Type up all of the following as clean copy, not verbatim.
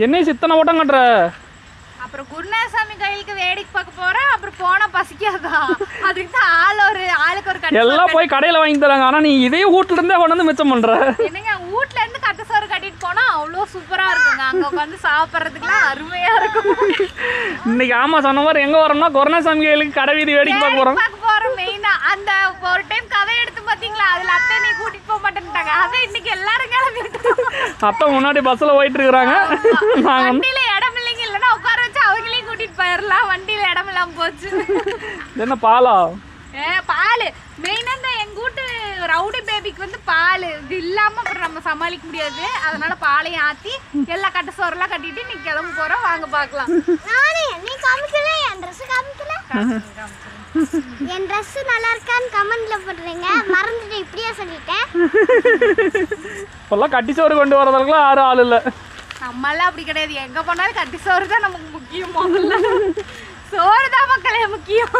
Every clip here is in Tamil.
என்ன சித்தனை ஓட்டம் கட்டுற? அப்புறம் குருநாதசாமி கோயிலுக்கு வேடிக்கை பார்க்க போறேன். அப்புறம் போனா பசிக்காதா? அதுக்கு தான் ஆளுக்கு ஒரு கட்டு எல்லாம் போய் கடையில் வாங்கி தராங்க. ஆனால் நீ இதே வீட்டுல இருந்தே கொண்டு வந்து மிச்சம் பண்ற. என்னங்க வீட்ல இருந்து கட்டு சோறு கட்டிட்டு போனா அவ்வளோ சூப்பரா இருக்குங்க. அங்க உட்காந்து சாப்பிட்றதுக்குலாம் அருமையா இருக்கும். இன்னைக்கு ஆமா சொன்ன மாதிரி எங்க வரோம்னா குருநாதசாமி கோயிலுக்கு கடை வீதி வேடிக்கை பார்க்க போறோம். மெயினா அந்த ஒரு டைம் கதை எடுத்து பாத்தீங்களா, அதுல அத்தை நீ கூட்டிட்டு போக மாட்டேன்ட்டாங்க. அதை இன்னைக்கு எல்லாரும் கிளம்பிட்டோம். அத்தை முன்னாடி பஸ்ல போயிட்டு இருக்கிறாங்க. வண்டியில இடம் இல்லைங்க, இல்லைன்னா உட்கார வச்சு அவங்களையும் கூட்டிட்டு போயிடலாம். வண்டியில இடம் இல்லாம போச்சு. என்ன பாலா? பால் மெயினா இந்த எங்க வீட்டு ரவுடி பேபிக்கு வந்து பால் இது இல்லாம அப்புறம் நம்ம சமாளிக்க முடியாது. அதனால பாலையும் ஆத்தி எல்லா கட்ட சோறெல்லாம் கட்டிட்டு நீ கிளம்ப போறோம். வாங்க பாக்கலாம். நீ காமிக்கல, என் ட்ரெஸ் காமிக்கல. என் ட்ரெஸ் நல்லா இருக்கான்னு கமெண்ட்ல போடுறீங்க. மறந்துட்டு இப்படியே சொல்லிட்டேன். இப்பெல்லாம் கட்டி சோறு கொண்டு வரதுக்குலாம் யாரும் ஆள் இல்லை. நம்மளாம் அப்படி கிடையாது. எங்க போனாலும் கட்டி சோறு தான் நமக்கு முக்கியம். முதல்ல சோறு தான் மக்களே முக்கியம்.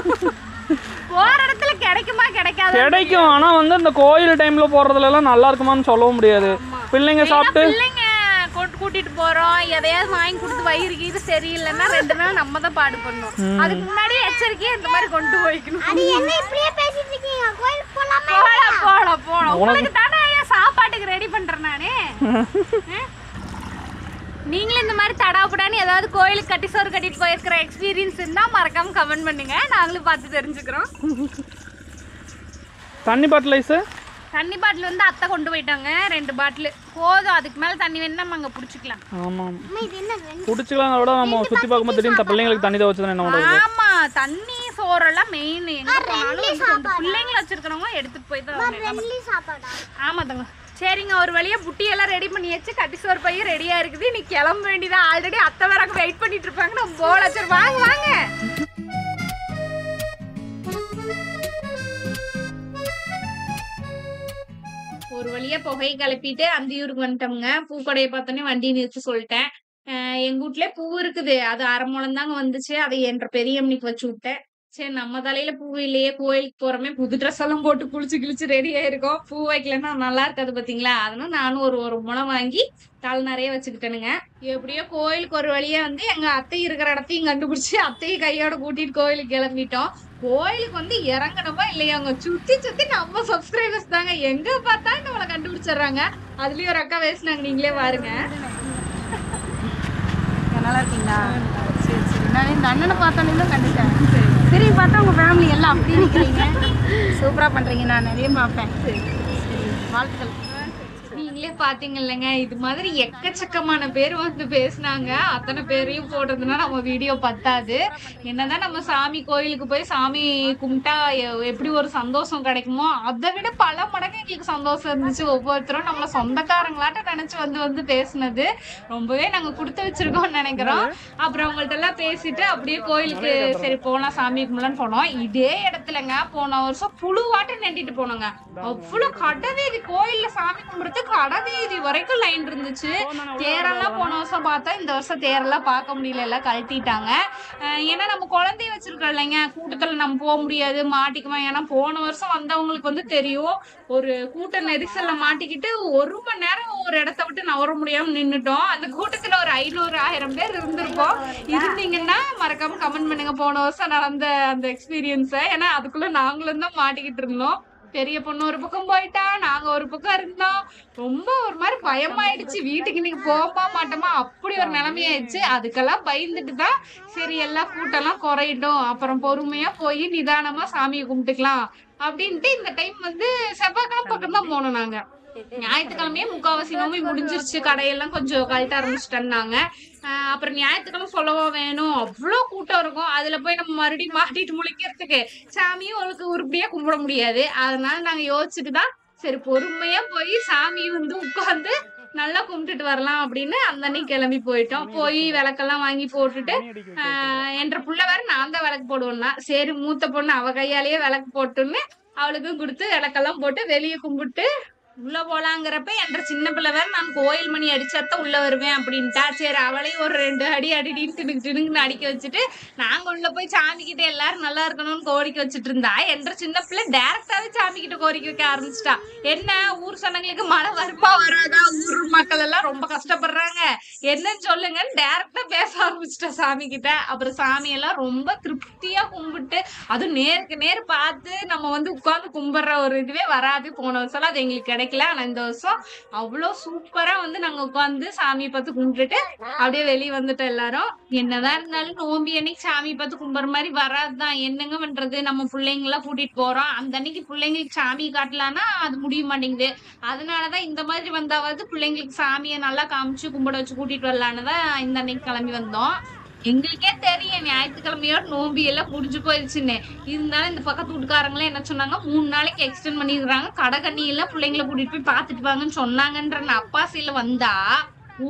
போற இடத்துல கிடைக்குமா கிடைக்காது? கிடைக்கும். ஆனா வந்து இந்த கோயில் டைம்ல போறதுல எல்லாம் நல்லா இருக்குமான்னு சொல்லவும் முடியாது. பிள்ளைங்க சாப்பிட்டு பிள்ளைங்க கூட்டிட்டு போறோம், எதையாவது வாங்கி கொடுத்து வயிறு இது சரியில்லைன்னா 2 நாள் நம்ம தான் பாடு பண்ணணும். அதுக்கு முன்னாடியே எச்சரிக்கையா இந்த மாதிரி கொண்டு போய்க்கணும். அது என்ன இப்படியே பேசிட்டு இருக்கீங்க? கோயிலுக்கு போலாமா? போலாம். உங்களுக்கு தானே சாப்பாட்டுக்கு ரெடி பண்றேன் நானே. நீங்களும் இந்த மாதிரி தடாபடான்னு ஏதாவது கோயிலுக்கு கட்டி சோறு கட்டிட்டு போயிருக்கிற எக்ஸ்பீரியன்ஸ் இருந்தா மறக்காம கமெண்ட் பண்ணுங்க. நாங்களும் பார்த்து தெரிஞ்சுக்கிறோம். தண்ணி பாட்டில் ஐஸ் தண்ணி பாட்டில் வந்து அத்தை கொண்டு போயிட்டாங்க. 2 பாட்டில் போதும். அதுக்கு மேல தண்ணி வேணும்னா நம்ம அங்க புடிச்சுக்கலாம். ஆமா இது என்ன புடிச்சுக்கலாம். விட நம்ம சுத்தி பார்க்கும்போது திடீர்னு பிள்ளைங்களுக்கு தண்ணி தவச்சது என்ன பண்ணுறது? ஆமா, தண்ணி சோறெல்லாம் மெயின். எங்க போனாலும் பிள்ளைங்களை வச்சிருக்கிறவங்க எடுத்துட்டு போய் தான். சாப்பாடா? ஆமா தங்க. சரிங்க, ஒரு வழியா புட்டி எல்லாம் ரெடி பண்ணியாச்சு. கட்டி சோறு பையன் ரெடியா இருக்குது. நீ கிளம்ப வேண்டியதான். ஆல்ரெடி அத்தை வேற அங்க வெயிட் பண்ணிட்டு இருப்பாங்க. நம்ம போல சரி வாங்க வாங்க. ஒரு வழியா புகையை கிளப்பிட்டு அந்தியூருக்கு வந்துட்டோம்ங்க. பூக்கடையை பார்த்தோன்னே வண்டி நிறுத்தி சொல்லிட்டேன். எங்க வீட்ல பூ இருக்குது. அது 1/2 முழம் தாங்க வந்துச்சு. அதை என்ற பெரியம்மனிக்கு வச்சு விட்டேன். சரி நம்ம தலையில பூ இல்லையே, கோயிலுக்கு போறோமே, புது ட்ரெஸ் எல்லாம் போட்டு குளிச்சு கிழிச்சு ரெடி ஆயிருக்கோம். பூ வைக்கலன்னா நல்லா இருக்காது பாத்தீங்களா? அதனால நானும் ஒரு முழம் வாங்கி தலை நிறைய வச்சுக்கிட்டேனுங்க. எப்படியோ கோயிலுக்கு ஒரு வழியா வந்து எங்க அத்தை இருக்கிற இடத்தையும் கண்டுபிடிச்சு அத்தையும் கையோட கூட்டிட்டு கோயிலுக்கு கிளம்பிட்டோம். கோயிலுக்கு வந்து இறங்கணுமா இல்லையா, அவங்க சுத்தி நம்ம சப்ஸ்கிரைபர்ஸ் தாங்க. எங்க பார்த்தாலும் நம்மளை கண்டுபிடிச்சிடுறாங்க. அதுலயும் ஒரு அக்கா பேசினாங்க, நீங்களே பாருங்க. நல்லா இருக்கீங்களா? சரி நான் இந்த அண்ணனை பார்த்தோன்னே தான் கண்டுட்டேன். திரும்பி பார்த்தா உங்கள் ஃபேமிலி எல்லாம் அப்படி நிற்கிறீங்க. சூப்பராக பண்ணுறீங்க. நான் நிறைய பார்ப்பேன். சரி வாழ்த்துக்கள். நீங்களே பாத்தீங்க இல்லைங்க, இது மாதிரி எக்கச்சக்கமான பேர் வந்து பேசினாங்க. அத்தனை பேரையும் போடுறதுன்னா நம்ம வீடியோ பத்தாது. என்னதான் நம்ம சாமி கோயிலுக்கு போய் சாமி கும்பிட்டா எப்படி ஒரு சந்தோஷம் கிடைக்குமோ அதை விட பல மடங்கு எங்களுக்கு சந்தோஷம் இருந்துச்சு. ஒவ்வொருத்தரும் நம்மள சொந்தக்காரங்களாட்ட நினைச்சு வந்து பேசினது ரொம்பவே நாங்க கொடுத்து வச்சிருக்கோம்னு நினைக்கிறோம். அப்புறம் அவங்கள்ட்ட எல்லாம் பேசிட்டு அப்படியே கோயிலுக்கு சரி போலாம் சாமி கும்பலான்னு போனோம். இதே இடத்துலங்க போன வருஷம் புழுவாட்டு நெண்டிட்டு போனோங்க. அவ்வளவு கடைவீதி கோயில்ல சாமி கும்பிடுறதுக்கு கடைவீதி வரைக்கும் லைன் இருந்துச்சு. தேரெல்லாம் போன வருஷம் பார்த்தா இந்த வருஷம் தேரெல்லாம் பார்க்க முடியல, எல்லாம் கழட்டிட்டாங்க. ஏன்னா நம்ம குழந்தைய வச்சிருக்கோம் இல்லைங்க, கூட்டத்துல நம்ம போக முடியாது, மாட்டிக்குமா. ஏன்னா போன வருஷம் வந்தவங்களுக்கு வந்து தெரியும், ஒரு கூட்ட நெரிசல்ல மாட்டிக்கிட்டு 1 மணி நேரம் ஒரு இடத்த விட்டு நவர முடியாம நின்னுட்டோம். அந்த கூட்டத்துல ஒரு 500-1000 பேர் இருந்திருப்போம். இருந்தீங்கன்னா மறக்காம கமெண்ட் பண்ணுங்க போன வருஷம் நடந்த அந்த எக்ஸ்பீரியன்ஸை. ஏன்னா அதுக்குள்ள நாங்களும் தான் மாட்டிக்கிட்டு இருந்தோம். பெரிய பொண்ணு ஒரு பக்கம் போயிட்டா, நாங்க ஒரு பக்கம் இருந்தோம். ரொம்ப ஒரு மாதிரி பயமாயிடுச்சு. வீட்டுக்கு இன்னைக்கு போக மாட்டோமா அப்படி ஒரு நிலைமையாயிடுச்சு. அதுக்கெல்லாம் பயந்துட்டு தான் சரி எல்லா கூட்டம்லாம் குறையிட்டோம், அப்புறம் பொறுமையா போய் நிதானமா சாமியை கும்பிட்டுக்கலாம் அப்படின்ட்டு இந்த டைம் வந்து செவ்வாய்க்கிழமை பக்கம் தான் போனோம். நாங்க ஞாயிற்றுக்கிழமையே முக்காவாசி நோம்பி முடிஞ்சிருச்சு. கடையெல்லாம் கொஞ்சம் கழட்ட ஆரம்பிச்சுட்டோம்னாங்க. அப்புறம் ஞாயிற்றுக்கிழமை சொல்லவா வேணும், அவ்வளோ கூட்டம் இருக்கும். அதுல போய் நம்ம மறுபடியும் மாட்டிட்டு முழிக்கிறதுக்கு சாமியும் உங்களுக்கு உருப்படியா கும்பிட முடியாது. அதனால நாங்க யோசிச்சுட்டு தான் சரி பொறுமையா போய் சாமி வந்து உட்கார்ந்து நல்லா கும்பிட்டுட்டு வரலாம் அப்படின்னு அந்த அன்னைக்கு கிளம்பி போயிட்டோம். போய் விளக்கெல்லாம் வாங்கி போட்டுட்டு என்ற புள்ள வேற நான் தான் விளக்கு போடுவேன்னா, சரி மூத்த பொண்ணு அவ கையாலேயே விளக்கு போட்டுன்னு அவளுக்கும் கொடுத்து விளக்கெல்லாம் போட்டு வெளியே கும்பிட்டு உள்ள போலாங்கிறப்ப என்ற சின்ன பிள்ளை வேற நான் கோயில் மணி அடிச்சாத்தான் உள்ள வருவேன் அப்படின்ட்டா. சரி அவளையும் ஒரு 2 அடி அடிடின்னு திணுக்குன்னு அடிக்க வச்சுட்டு நாங்க உள்ள போய் சாமி கிட்ட எல்லாரும் நல்லா இருக்கணும்னு கோரிக்கை வச்சுட்டு இருந்தா என்ற சின்ன பிள்ளை டைரக்டாவே சாமி கிட்ட கோரிக்கை வைக்க ஆரம்பிச்சிட்டா. என்ன ஊர் சொன்னங்களுக்கு மழை வருமா வராதா, ஊர் மக்கள் எல்லாம் ரொம்ப கஷ்டப்படுறாங்க, என்னன்னு சொல்லுங்கன்னு டைரக்டா பேச ஆரம்பிச்சிட்டா சாமி கிட்ட. அப்புறம் சாமி எல்லாம் ரொம்ப திருப்தியா கும்பிட்டு, அதுவும் நேருக்கு நேர் பார்த்து நம்ம வந்து உட்கார்ந்து கும்பிடுற ஒரு இதுவே வராது. போன வருஷம் அது எங்களுக்கு கிடைக்கல. ஆனா இந்த வருஷம் அவ்வளவு சூப்பரா வந்து நாங்க உட்கார்ந்து சாமியை பார்த்து கும்பிட்டுட்டு அப்படியே வெளியே வந்துட்டோம் எல்லாரும். என்னதான் இருந்தாலும் நோம்பி அன்னைக்கு சாமி பார்த்து கும்பிடுற மாதிரி வராதுதான். என்னங்க பண்றது, நம்ம பிள்ளைங்க எல்லாம் கூட்டிட்டு போறோம், அந்த அன்னைக்கு பிள்ளைங்களுக்கு சாமி காட்டலான்னா அது முடிய மாட்டேங்குது. அதனாலதான் இந்த மாதிரி வந்தாவது பிள்ளைங்களுக்கு சாமியை நல்லா காமிச்சு கும்பிட வச்சு கூட்டிட்டு வரலான்னுதான் இந்த அன்னைக்கு கிளம்பி வந்தோம். எங்களுக்கே தெரியும் ஞாயிற்றுக்கிழமையோட நோம்பி எல்லாம் முடிஞ்சு போயிடுச்சுன்னு. இருந்தாலும் இந்த பக்கத்து வீட்டுக்காரங்களே என்ன சொன்னாங்க, 3 நாளைக்கு எக்ஸ்டெண்ட் பண்ணிடுறாங்க, கடை எல்லாம் பிள்ளைங்களை கூட்டிட்டு போய் பாத்துட்டு வாங்கன்னு சொன்னாங்கன்ற அப்பாசியில வந்தா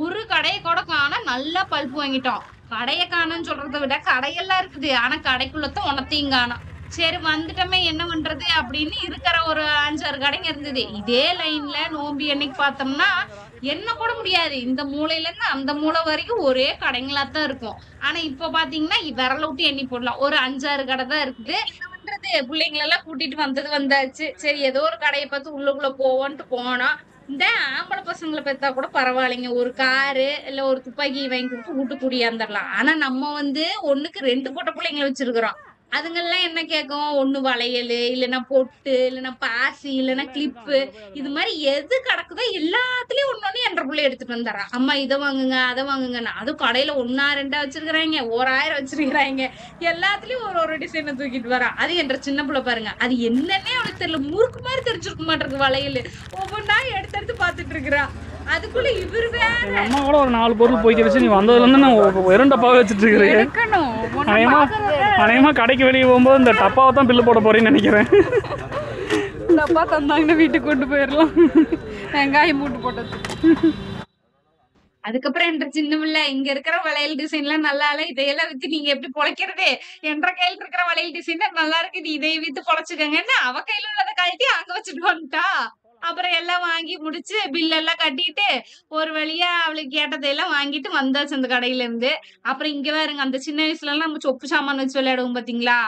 ஒரு கடையை கூட காண. நல்லா பல்ப்பு வாங்கிட்டோம். கடையை காணன்னு சொல்றதை விட கடையெல்லாம் இருக்குது, ஆனா கடைக்குள்ளதான் உனத்தையும் காணும். சரி வந்துட்டோமே என்ன பண்றது அப்படின்னு இருக்கிற ஒரு 5-6 கடைங்க இருந்தது. இதே லைன்ல நோம்பி அன்னைக்கு பார்த்தோம்னா என்ன கூட முடியாது, இந்த மூலையில இருந்து அந்த மூலை வரைக்கும் ஒரே கடைங்களா தான் இருக்கும். ஆனா இப்ப பாத்தீங்கன்னா விரல விட்டு எண்ணி போடலாம், ஒரு 5-6 கடை தான் இருக்குது. என்ன பண்றது, பிள்ளைங்களெல்லாம் கூட்டிட்டு வந்தாச்சு. சரி ஏதோ ஒரு கடையை பார்த்து உள்ளுக்குள்ள போவோன்ட்டு போனோம். இந்த ஆம்பளை பசங்களை பெத்தா கூட பரவாயில்லைங்க, ஒரு காரு இல்ல ஒரு துப்பாக்கி வாங்கி கொடுத்து வீட்டு கூடியாந்துடலாம். ஆனா நம்ம வந்து 1க்கு 2 பொட்ட பிள்ளைங்களை வச்சிருக்கிறோம். அதுங்கெல்லாம் என்ன கேட்கும், ஒண்ணு வளையல், இல்லைன்னா பொட்டு, இல்லைன்னா பாசி, இல்லைன்னா கிளிப்பு, இது மாதிரி எது கிடக்குதோ எல்லாத்துலயும் ஒண்ணு என்ற பிள்ளை எடுத்துட்டு வந்துடுறான். அம்மா இதை வாங்குங்க அதை வாங்குங்கன்னு. அதுவும் கடையில 1-2 வச்சிருக்கிறாங்க, 1000 வச்சிருக்கிறாங்க. எல்லாத்துலயும் ஒரு டிசைனை தூக்கிட்டு வரான். அது என்ற சின்ன பிள்ளை பாருங்க, அது என்னன்னே அவனுக்கு தெரியல, முறுக்கு மாதிரி தெரிஞ்சிருக்க மாட்டிருக்கு வளையல். ஒவ்வொன்னா எடுத்து பார்த்துட்டு இருக்கிறான். அதுக்குள்ள இவரு வேற அம்மா கூட ஒரு 4 பொருள் போய்க்கிடுச்சு. நீ வந்ததுல இருந்து நான் வெறும் டப்பாவை வச்சுட்டு இருக்கிறேன். அநேகமா கடைக்கு வெளியே போகும்போது இந்த டப்பாவை தான் பில்லு போட போறேன்னு நினைக்கிறேன். டப்பா தந்தாங்கன்னா வீட்டுக்கு கொண்டு போயிடலாம், வெங்காயம் மூட்டு போட்டது. அதுக்கப்புறம் என்ற சின்ன பிள்ளை, இங்க இருக்கிற வளையல் டிசைன் எல்லாம் நல்லா இல்ல, இதையெல்லாம் வித்து நீங்க எப்படி பொழைக்கிறது, என்ற கையில இருக்கிற வளையல் டிசைன் நல்லா இருக்கு, நீ இதை வித்து பொழைச்சுக்கங்கன்னு அவ கையில உள்ளதை கழட்டி அங்க வச்சுட்டு வந்துட்டா. அப்புறம் எல்லாம் வாங்கி முடிச்சு பில் எல்லாம் கட்டிட்டு ஒரு வழியா அவளுக்கு கேட்டதையெல்லாம் வாங்கிட்டு வந்தாச்சு அந்த கடையில இருந்து. அப்புறம் இங்க பாருங்க, அந்த சின்ன வயசுல எல்லாம் நம்ம சொப்பு சாமான் வச்சு விளையாடுவோம் பாத்தீங்களா,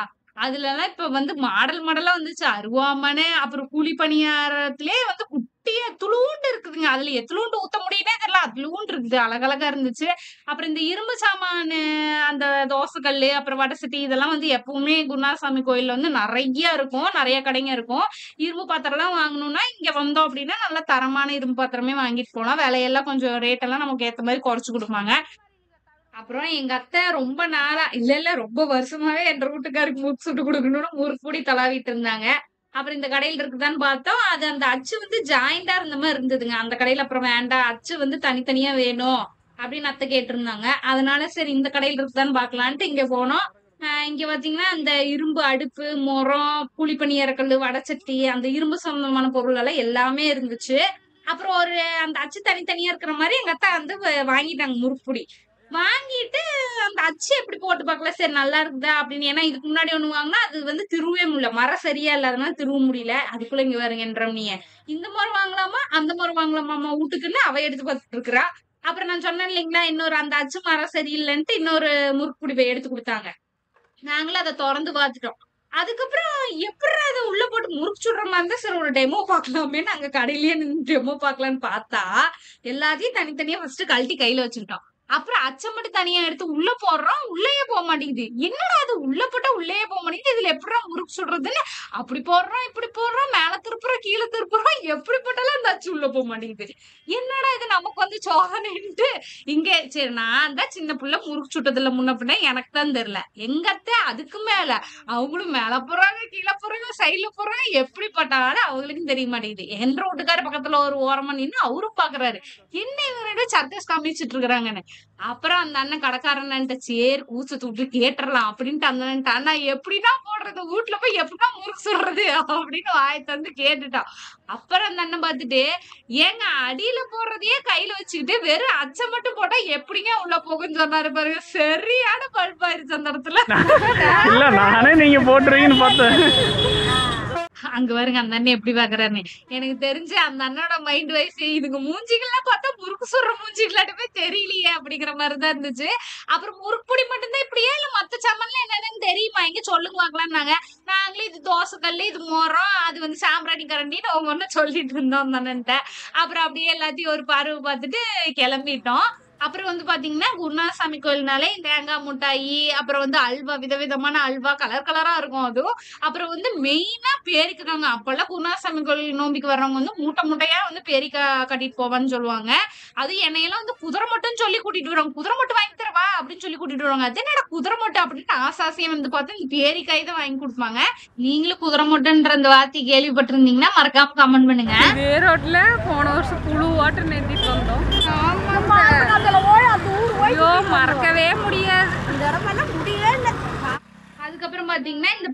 அதுல எல்லாம் இப்ப வந்து மாடலா வந்துச்சு. அருவாமனை, அப்புறம் கூலி பணியாரத்திலே வந்து குட்டியா துளுண்டு இருக்குதுங்க. அதுல எத்துளுண்டு ஊத்த முடியுமே தெரியல, அதுலூண்டு இருக்குது, அழகழகா இருந்துச்சு. அப்புறம் இந்த இரும்பு சாமானு, அந்த தோசைக்கல்லு, அப்புறம் வடசட்டி, இதெல்லாம் வந்து எப்பவுமே குருநாதசாமி கோயில்ல வந்து நிறைய இருக்கும், நிறைய கடைங்க இருக்கும். இரும்பு பாத்திரம் எல்லாம் வாங்கணும்னா இங்க வந்தோம் அப்படின்னா நல்ல தரமான இரும்பு பாத்திரமே வாங்கிட்டு போலாம். விலையெல்லாம் கொஞ்சம் ரேட் எல்லாம் நமக்கு ஏத்த மாதிரி குறைச்சு கொடுப்பாங்க. அப்புறம் எங்க அத்தை ரொம்ப நாளா இல்ல ரொம்ப வருஷமாவே என்ற வீட்டுக்காருக்கு முறுக்கு சுட்டு கொடுக்கணும்னு முறுக்கு பொடி தலாவிட்டு இருந்தாங்க. அப்புறம் இந்த கடையில இருக்குதான்னு பார்த்தோம், அது அந்த அச்சு வந்து ஜாயிண்டா இருந்த மாதிரி இருந்ததுங்க அந்த கடையில. அப்புறம் வேண்டாம், அச்சு வந்து தனித்தனியா வேணும் அப்படின்னு அத்தை கேட்டிருந்தாங்க. அதனால சரி இந்த கடையில இருக்குதான்னு பாக்கலான்ட்டு இங்க போனோம். இங்க பாத்தீங்கன்னா அந்த இரும்பு அடுப்பு, முறம், புளி பணியாரக்கல்லு, வடச்சட்டி, அந்த இரும்பு சம்பந்தமான பொருள் எல்லாம் எல்லாமே இருந்துச்சு. அப்புறம் ஒரு அந்த அச்சு தனித்தனியா இருக்கிற மாதிரி எங்க அத்தை வந்து வாங்கிட்டாங்க முறுக்கு பொடி. வாங்கிட்டு அந்த அச்சு எப்படி போட்டு பார்க்கல, சரி நல்லா இருக்குதா அப்படின்னு. ஏன்னா இதுக்கு முன்னாடி ஒண்ணு வாங்கினா அது வந்து திருவே முடியல, மரம் சரியா இல்லாதனால திருவ முடியல. அதுக்குள்ள இங்க வருங்கன்ற நீ இந்த முறை வாங்கலாமா அந்த முறை வாங்கலாமா வீட்டுக்குன்னு அவ எடுத்து பார்த்துட்டு இருக்கிறா. அப்புறம் நான் சொன்னேன் இல்லைங்களா, இன்னொரு அந்த அச்சு மரம் சரியில்லைன்ட்டு இன்னொரு முறுக்கு பொடி எடுத்து கொடுத்தாங்க. நாங்களும் அதை திறந்து பார்த்துட்டோம். அதுக்கப்புறம் எப்படி அதை உள்ள போட்டு முறுக்கு சுடுற மாதிரி இருந்தா சரி ஒரு டெமோ பார்க்கலாமே நாங்க கடையிலேயே நின்று டெமோ பார்க்கலான்னு பார்த்தா எல்லாத்தையும் தனித்தனியா ஃபர்ஸ்ட் கழட்டி கையில வச்சுக்கிட்டோம். அப்புறம் அச்சம் மட்டும் தனியா எடுத்து உள்ள போடுறோம், உள்ளேயே போக மாட்டேங்குது. என்னடா அது உள்ள போட்டா உள்ளேயே போக மாட்டேங்குது, இதுல எப்படா முறுக்கு சுடுறதுன்னு அப்படி போடுறோம் இப்படி போடுறோம், மேல திருப்புறோம் கீழே திருப்புறோம், எப்படி போட்டாலும் அந்த அச்சு உள்ள போக மாட்டேங்குது. என்னடா இது நமக்கு வந்து சோதனைன்ட்டு இங்க சரி நான் தான் சின்ன பிள்ளை முறுக்கு சுட்டதுல முன்ன பின்ன எனக்கு தான் தெரியல. எங்கத்த அதுக்கு மேல அவங்களும் மேல போறாங்க கீழே போறாங்க சைட்ல போறாங்க, எப்படி பட்டாலும் அவங்களுக்கும் தெரிய மாட்டேங்குது. என்ற வீட்டுக்கார பக்கத்துல ஒரு ஓரமா நின்று அவரும் பாக்குறாரு, என்ன இவங்க சர்க்கஸ் காமிச்சிட்டு இருக்கிறாங்கன்னு. அப்புறம் அந்த அண்ணன் கடைக்காரன்ட்ட சேர் கூச்ச தூட்டு கேட்டுறலாம் அப்படின்ட்டு அந்த அண்ணன் எப்படின்னா போடுறது வீட்டுல போய் எப்படின்னா முறுக்கு சொல்றது அப்படின்னு வாயை தந்து கேட்டுட்டான். அப்புறம் அந்த அண்ணன் பார்த்துட்டு, ஏங்க அடியில போடுறதையே கையில வச்சுக்கிட்டு வெறும் அச்சம் மட்டும் போட்டா எப்படிங்க உள்ள போகுன்னு சொன்னாரு பாருங்க. சரியான பல்பாயிருச்சு அந்த இடத்துல. இல்ல நானே நீங்க போட்டுருவீங்கன்னு பார்த்தேன். அங்க பாருங்க அந்த அண்ணன் எப்படி பாக்குறாருன்னு. எனக்கு தெரிஞ்சு அந்த அண்ணனோட மைண்ட் வைஸ் இதுங்க மூஞ்சிகள்லாம் பார்த்தா முறுக்கு சுடுற மூஞ்சிகளாட்டுமே தெரியலையே அப்படிங்கிற மாதிரிதான் இருந்துச்சு. அப்புறம் முறுக்குப்பொடி மட்டும்தான் இப்படியே இல்ல மத்த சம்மன்ல என்னன்னு தெரியுமா எங்க சொல்லுங்க வாங்கலாம்னாங்க. நாங்களே இது தோசை கல்லு இது மோரம் அது வந்து சாம்பிராணி கரண்டின்னு அவங்க ஒண்ணு சொல்லிட்டு இருந்தோம் அந்த அண்ணன்ட்ட. அப்புறம் அப்படியே எல்லாத்தையும் ஒரு பார்வை பார்த்துட்டு கிளம்பிட்டோம். அப்புறம் வந்து பாத்தீங்கன்னா குருநாதசாமி கோயில்னாலே தேங்காய் மிட்டாயி அப்புறம் வந்து அல்வா விதவிதமான அல்வா கலர் கலரா இருக்கும். அதுவும் அப்புறம் வந்து மெயினா பேரிக்கிறாங்க. அப்பெல்லாம் குருநாதசாமி கோயில் நோம்பிக்கு வர்றவங்க வந்து மூட்டை மூட்டையா வந்து பேரிக்கா கட்டிட்டு போவான்னு சொல்லுவாங்க. அது என்னையெல்லாம் வந்து குதிரை மட்டும் சொல்லி கூட்டிட்டு வருவாங்க. குதிரை மட்டும் வாங்கி தரவா அப்படின்னு சொல்லி கூட்டிட்டு வருவாங்க. அது என்னடா குதிரை மட்டும் அப்படின்னு ஆசாசியம் வந்து பார்த்தா இந்த பேரிக்காய் தான் வாங்கி கொடுப்பாங்க. நீங்களும் குதிரை மட்டும்ன்ற அந்த வார்த்தை கேள்விப்பட்டிருந்தீங்கன்னா மறக்காம கமெண்ட் பண்ணுங்க. இதே ரோட்ல போன வருஷம் புழு வாட்டர் நேர்த்திட்டு வந்தோம். ஐயோ மறக்கவே முடியாது. இந்த இடமெல்லாம் முடியவே இல்லை. அதுக்கப்புறம் பாத்தீங்கன்னா இந்த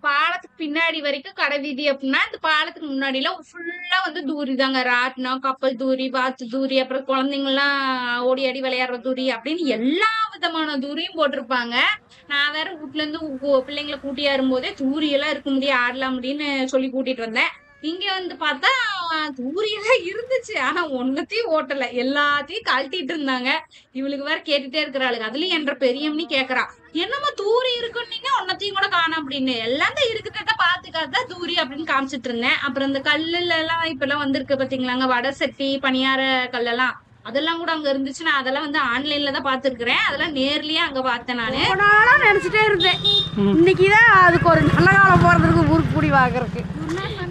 பாலத்துக்கு பின்னாடி வரைக்கும் கடை வீதி அப்படின்னா இந்த பாலத்துக்கு முன்னாடி எல்லாம் ஃபுல்லா வந்து தூரி தாங்க. ராட்டினம் கப்பல் தூரி பாத்து தூரி அப்புறம் குழந்தைங்க எல்லாம் ஓடி ஆடி விளையாடுற தூரி அப்படின்னு எல்லா விதமான தூரியும் போட்டிருப்பாங்க. நான் வேற வீட்டுல இருந்து பிள்ளைங்களை கூட்டியா இருக்கும்போதே தூரி எல்லாம் இருக்க முடியும் ஆடலாம் அப்படின்னு சொல்லி கூட்டிட்டு வந்தேன். இங்க வந்து பார்த்தா தூரியெல்லாம் இருந்துச்சு. ஆனா ஒன்னத்தையும் ஓட்டல எல்லாத்தையும் கழட்டிட்டு இருந்தாங்க. இவளுக்கு வேற கேட்டுட்டே இருக்கிறாளுங்க. அதுலயும் என்ற பெரியம்னி கேக்குறா என்னமா தூரி இருக்குன்னு நீங்க ஒன்னத்தையும் கூட காணும் அப்படின்னு. எல்லாம் தான் இருக்குறத பாத்துக்காத தூரி அப்படின்னு காமிச்சிட்டு இருந்தேன். அப்புறம் இந்த கல்லுல எல்லாம் இப்ப எல்லாம் வந்திருக்கு பாத்தீங்களாங்க வடை சட்டி பணியார கல்லெல்லாம் அதெல்லாம் கூட அங்க இருந்துச்சு. நான் அதெல்லாம் வந்து ஆன்லைன்ல தான் பாத்துருக்கிறேன். அதெல்லாம் நேர்லயே அங்க பார்த்தேன். நானு நினைச்சிட்டே இருந்தேன் இன்னைக்குதான் அதுக்கு ஒரு நல்ல காலம் போறதுக்கு ஊருக்கு குடி வாங்குறதுக்கு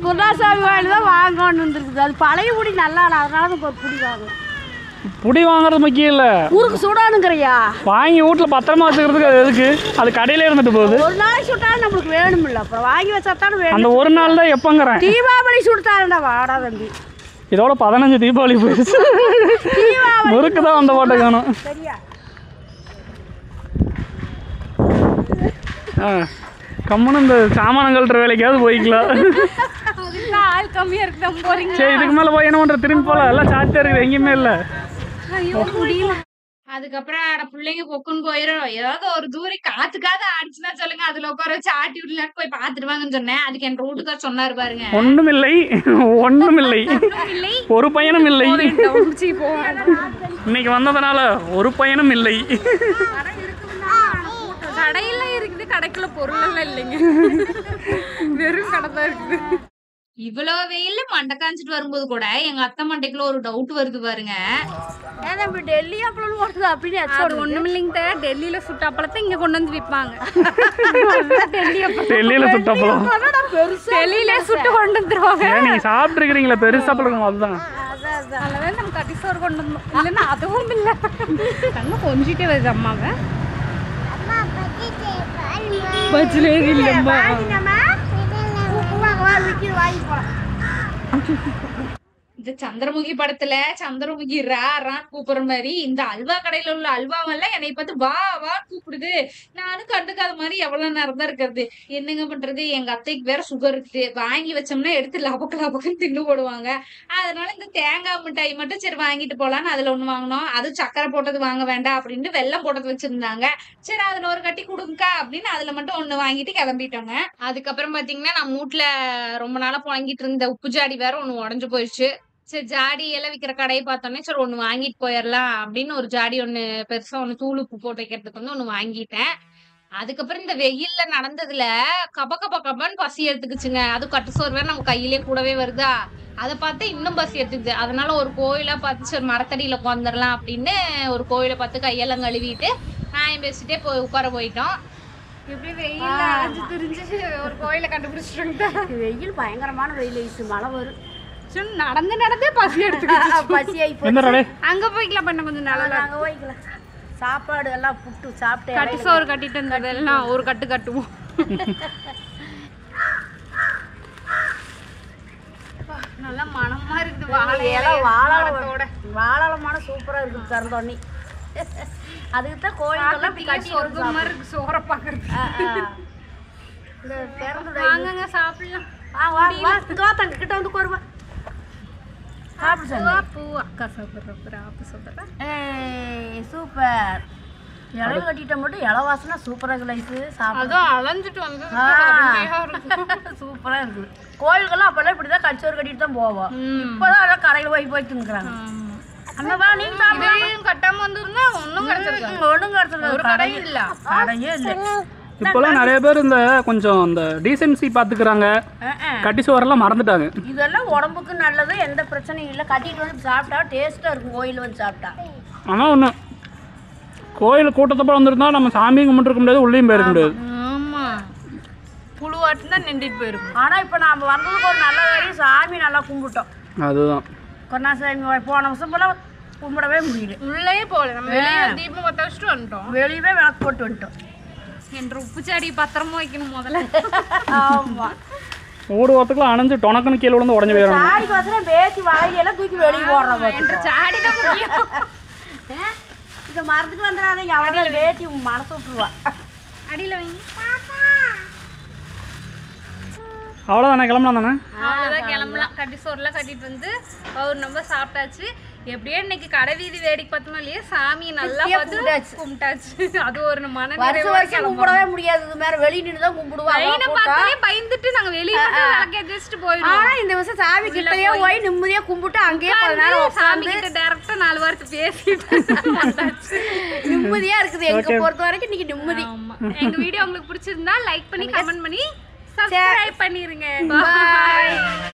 குருநாதசாமி கோயில் தான் வாங்கணும்னு இருந்திருக்குது. அது பழைய குடி நல்லா இல்லை அதனால ஒரு குடி வாங்கணும். புடி வாங்குறது முக்கியம் இல்ல ஊருக்கு சுடானுங்கிறியா வாங்கி வீட்டுல பத்திரமா வச்சுக்கிறதுக்கு அது எதுக்கு அது கடையில இருந்துட்டு போகுது. ஒரு நாளைக்கு சுட்டாலும் நம்மளுக்கு வேணும் இல்ல அப்புறம் வாங்கி வச்சாத்தானே வேணும். அந்த ஒரு நாள் தான் எப்பங்கிறேன் தீபாவளி சுட்டாருண்டா வாடா தம்பி. இதோட 15 தீபாவளி போயிடுச்சு. முறுக்கு தான் வந்த போட்ட காணும். சரியா கம்முன்னு இந்த சாமானம் கழட்டுற வேலைக்காவது போய்க்கலாம். ஆள் கம்மியா இருக்கு போறீங்க. சரி இதுக்கு மேல போய் என்ன பண்ற திரும்பி போல எல்லாம் சாத்தியா இருக்குது எங்கேயுமே இல்ல. அதுக்கப்புறம் பிள்ளைங்க பொக்குன்னு போயிடும். ஏதாவது ஒரு தூரம் காத்துக்காவது ஆடிச்சுன்னா சொல்லுங்க அதுல உட்கார வச்சு ஆட்டி விடலான்னு போய் பாத்துருவாங்கன்னு சொன்னேன். அதுக்கு என் ரூட்டுக்கார் சொன்னாரு பாருங்க ஒண்ணுமில்லை ஒண்ணுமில்லை ஒரு பயனும் இல்லை. இன்னைக்கு வந்ததுனால ஒரு பயனும் இல்லை. கடையெல்லாம் இருக்குது கடைக்குள்ள பொருள் எல்லாம் இல்லைங்க வெறும் கடை தான் இருக்குது. இவ்வளவு வெயில்ல மண்டை காஞ்சிட்டு வரும்போது கூட எங்க அத்தை மண்டைக்குள்ள ஒரு டவுட் வருது பாருங்க. டெல்லி அப்பளம் ஓடுது அப்படின்னு அது ஒண்ணும் இல்லைங்க. டெல்லியில சுட்ட அப்பளத்தை இங்க கொண்டு வந்து விற்பாங்க. டெல்லியில சுட்ட அப்பளம் டெல்லியில சுட்டு கொண்டு வந்துருவாங்க. நீங்க சாப்பிட்டு இருக்கிறீங்களா பெருசா பழக்கம் அதுதான். அதனால நம்ம கட்டிசோறு கொண்டு வந்தோம். இல்லைன்னா அதுவும் இல்லை. கண்ணு கொஞ்சிட்டே வருது அம்மாவை. பச்சிலே இல்லம்மா இந்த சந்திரமுகி படத்துல சந்திரமுகி ரான்னு கூப்பிடுற மாதிரி இந்த அல்வா கடையில உள்ள அல்வாவெல்லாம் என்னை பார்த்து வா வா கூப்பிடுது. நானும் கண்டுக்காத மாதிரி எவ்வளவு நேரம் தான் இருக்கிறது. என்னங்க பண்றது எங்க அத்தைக்கு வேற சுகர் இருக்குது. வாங்கி வச்சோம்னா எடுத்து லபக்கு லபக்குன்னு தின்னு போடுவாங்க. அதனால இந்த தேங்காய் மிட்டாய் மட்டும் சரி வாங்கிட்டு போலான்னு அதுல ஒண்ணு வாங்கினோம். அது சக்கரை போட்டது வாங்க வேண்டாம் அப்படின்னு வெல்லம் போட்டது வச்சிருந்தாங்க. சரி அதுல ஒரு கட்டி கொடுங்கக்கா அப்படின்னு அதுல மட்டும் ஒண்ணு வாங்கிட்டு கிளம்பிட்டோங்க. அதுக்கப்புறம் பாத்தீங்கன்னா நான் வீட்டுல ரொம்ப நாளா புழங்கிட்டு இருந்த உப்பு ஜாடி வேற ஒண்ணு உடஞ்சு போயிடுச்சு. சரி ஜாடி எல்லாம் விற்கிற கடையை பார்த்தோன்னே சரி ஒண்ணு வாங்கிட்டு போயிடலாம் அப்படின்னு ஒரு ஜாடி ஒண்ணு பெருசா ஒண்ணு தூள் உப்பு போட்டு வைக்கிறதுக்கு வந்து ஒண்ணு வாங்கிட்டேன். அதுக்கப்புறம் இந்த வெயில்ல நடந்ததுல கபன்னு பசி எடுத்துக்குச்சுங்க. அது கட்டுசோறு வேற நம்ம கையிலே கூடவே வருதா. அதை பார்த்து இன்னும் பசி எடுத்துக்குது. அதனால ஒரு கோயிலா பார்த்து சரி மரத்தடியில உட்காந்துடலாம் அப்படின்னு ஒரு கோயிலை பார்த்து கையெல்லாம் கழுவிட்டு நான் பேசிட்டே போய் உட்கார போயிட்டோம். இப்படி வெயில் அலைஞ்சு திரிஞ்சு ஒரு கோயிலை கண்டுபிடிச்சிட்டு வெயில் பயங்கரமான வெயில் வீசு மழை வரும். நடந்தே பசி எடுத்துக்கிச்சு. பசி ஆகி அங்க போய்க்கலாம் பண்ண கொஞ்சம் நல்லா அங்க போய்க்கலாம். சாப்பாடு எல்லாம் புட்டு சாப்பிட்டு கட்டு சோறு கட்டிட்டு இருந்ததெல்லாம் ஒரு கட்டு கட்டுவோம். நல்லா மனமா இருக்குது. வாழை சூப்பரா இருக்குது திறந்தோன்னி. அதுக்கு தான் கோயிலெல்லாம் கட்டி ஒரு மாதிரி இருக்கு சோற பாக்குறது. வாங்க சாப்பிடலாம். கிட்ட வந்து கோருவா அக்கா சாப்பிட்ற சூப்பர். இலையில கட்டிட்ட மட்டும் இலை வாசனை சூப்பரா இருக்கு லைஸு சாப்பிடும். அதுவும் அலைஞ்சிட்டு வந்து சூப்பரா இருக்குது. கோயிலுக்கெல்லாம் அப்பெல்லாம் இப்படிதான் கடிச்சோறு கட்டிட்டு தான் போவோம். இப்பதான் அதான் கடையில் போய் தின்னுக்குறாங்க. அண்ணா நீங்க இதையும் கட்டாம வந்திருந்தா ஒன்றும் கிடைச்சிருக்காங்க. ஒன்றும் கிடைச்சிருக்காங்க. ஒரு கடையும் இல்லை. கடையே இல்லை. இப்போலாம் நிறைய பேர் இந்த கொஞ்சம் இந்த டீசென்சி பார்த்துக்கிறாங்க, கட்டி சோறெல்லாம் மறந்துட்டாங்க. இதெல்லாம் உடம்புக்கு நல்லது, எந்த பிரச்சனையும் இல்லை. கட்டிட்டு வந்து சாப்பிட்டா டேஸ்ட்டாக இருக்கும் கோயில் வந்து சாப்பிட்டா. ஆனால் ஒன்று, கோயில் கூட்டத்தப்போ வந்திருந்தா நம்ம சாமியும் கும்பிட்டுருக்க முடியாது, உள்ளேயும் போயிருக்க முடியாது. ஆமாம், புழுவாட்டு தான் நின்றுட்டு போயிருக்கும். ஆனால் இப்போ நாம் வந்ததுக்கு ஒரு நல்ல வரையும் சாமி நல்லா கும்பிட்டோம். அதுதான் கொரோனா போன வருஷம் போல கும்பிடவே முடியல. உள்ளே போகல, நம்ம வெளியே தீபம் பற்ற வச்சுட்டு வந்துட்டோம். வெளியவே விளக்கு போட்டு வந்துட்டோம். என்ற உப்புச்சாடி பத்திரமா வைக்கணும் முதல்ல. ஆமாம், ஓடு வாரத்துக்குலாம் அணைஞ்சு டொனக்குன்னு கீழே விழுந்து உடஞ்சி போயிடும். சாடி வாசலாம் பேசி வளையெல்லாம் தூக்கி வெளியே போடுறோம். என்ற சாடி தான் முடியும். இதை மறந்துட்டு வந்துடாத, எவ்வளோ வேட்டி மனசு விட்டுருவா. அடியில் வைங்க. அவ்வளோதானே, கிளம்பலாம் தானே? அவ்வளோதான், கிளம்பலாம். கட்டி சோறுலாம் கட்டிட்டு வந்து ஒரு நம்ம சாப்பிட்டாச்சு. எப்படியோ இன்னைக்கு கடை வீதி வேடிக்கை பார்த்தோம் இல்லையா, சாமி நல்லா பார்த்து கும்பிட்டாச்சு. அது ஒரு மன வருஷம் கும்பிடவே முடியாது. இது மேல வெளியே நின்று தான் கும்பிடுவாங்க. பயந்துட்டு நாங்க வெளியே விளக்கே வச்சுட்டு போயிடுவோம். ஆனா இந்த வருஷம் சாமி கிட்டயே போய் நிம்மதியா கும்பிட்டு அங்கேயே கொஞ்ச நேரம் சாமி கிட்ட டைரக்டா 4 வார்த்தை பேசிட்டு நிம்மதியா இருக்குது. எங்க பொறுத்த வரைக்கும் இன்னைக்கு நிம்மதி. எங்க வீடியோ உங்களுக்கு பிடிச்சிருந்தா லைக் பண்ணி கமெண்ட் பண்ணி சப்ஸ்கிரைப் பண்ணிருங்க. பாய்.